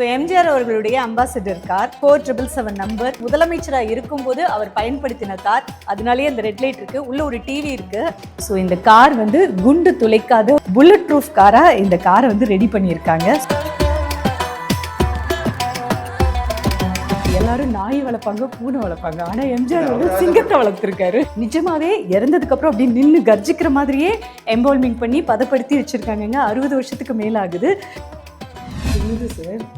எம்ஜிஆர் அவர்களுடைய ambassador car 4777 number முதலமைச்சராக இருக்கும்போது அவர் பயன்படுத்தின கார். அதனாலேயே அந்த ரெட் லைட் இருக்கு, உள்ள ஒரு டிவி இருக்கு. ஸோ இந்த கார் வந்து குண்டு துளைக்காத புல்லட் ப்ரூஃப் காரா இந்த காரை வந்து ரெடி பண்ணியிருக்காங்க. எல்லாரும் நாய் வளர்ப்பாங்க, பூனை வளர்ப்பாங்க, ஆனா எம்ஜிஆர் வந்து சிங்கத்தை வளர்த்துருக்காரு. நிஜமாவே இறந்ததுக்கு அப்புறம் அப்படி நின்று கர்ஜிக்கிற மாதிரியே எம்பால்மிங் பண்ணி பதப்படுத்தி வச்சிருக்காங்க. 60 வருஷத்துக்கு மேல ஆகுது.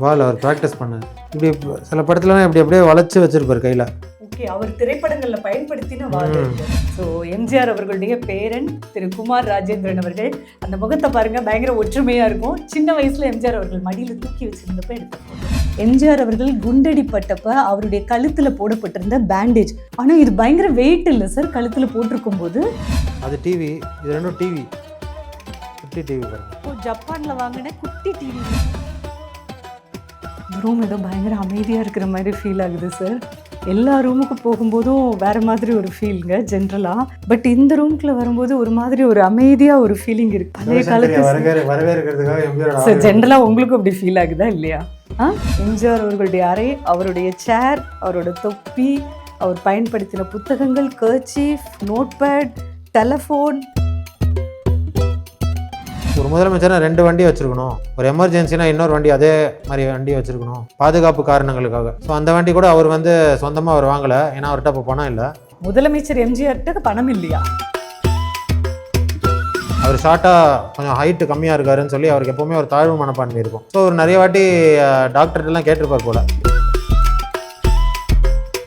வால் அவர் ப்ராக்டிஸ் பண்ண இப்படி சில படத்துலலாம் இப்படி அப்படியே வளைச்சு வச்சிருப்பார் கையில். ஓகே, அவர் திரைப்படங்கள்ல பயன்படுத்தின வால். ஸோ எம்ஜிஆர் அவர்களுடைய பேரன் திரு குமார் ராஜேந்திரன் அவர்கள், அந்த முகத்தை பாருங்க, பயங்கர ஒற்றுமையா இருக்கும். சின்ன வயசுல எம்ஜிஆர் அவர்கள் மடியில தூக்கி வச்சிருந்தப்ப எடுத்த எம்ஜிஆர் அவர்கள் குண்டடிப்பட்டப்ப அவருடைய கழுத்துல போடப்பட்டிருந்த பேண்டேஜ். ஆனா இது பயங்கர வெயிட் இல்லை சார், கழுத்துல போட்டிருக்கும் போது. அது டிவி, இது ரெண்டும் டிவி, குட்டி டிவி பாருங்க. ஜப்பான்ல வாங்கின குட்டி டிவி. ரூம் ஏதோ பயங்கர அமைதியாக இருக்கிற மாதிரி ஃபீல் ஆகுது சார். எல்லா ரூமுக்கு போகும்போதும் வேறு மாதிரி ஒரு ஃபீலுங்க ஜென்ரலாக. பட் இந்த ரூமுக்குள்ள வரும்போது ஒரு மாதிரி ஒரு அமைதியாக ஒரு ஃபீலிங் இருக்குது. அதே காலத்தில் வரவேற்கிறதுக்காக சார் ஜென்ரலாக உங்களுக்கும் அப்படி ஃபீல் ஆகுதா இல்லையா? எம்ஜிஆர் அவர்களுடைய அறை, அவருடைய சேர், அவரோட தொப்பி, அவர் பயன்படுத்தின புத்தகங்கள், கர்ச்சீஃப், நோட்பேட், டெலஃபோன். ஒரு முதலமைச்சர்னா 2 வண்டி வச்சிருக்கணும், ஒரு எமர்ஜென்சினா இன்னொரு வண்டி அதே மாதிரி வண்டி வச்சிருக்கணும், பாதுகாப்பு காரணங்களுக்காக. ஸோ அந்த வண்டி கூட அவர் வந்து சொந்தமாக அவர் வாங்கலை, ஏன்னா அவர்கிட்ட இப்போ பணம் இல்லை. முதலமைச்சர் எம்ஜிஆர்கிட்ட பணம் இல்லையா? அவர் ஷார்ட்டாக கொஞ்சம் ஹைட்டு கம்மியாக இருக்காருன்னு சொல்லி அவருக்கு எப்போவுமே ஒரு தாழ்வு மனப்பான்மை இருக்கும். ஸோ அவர் நிறைய வாட்டி டாக்டர்கிட்டலாம் கேட்டிருப்பார் போல.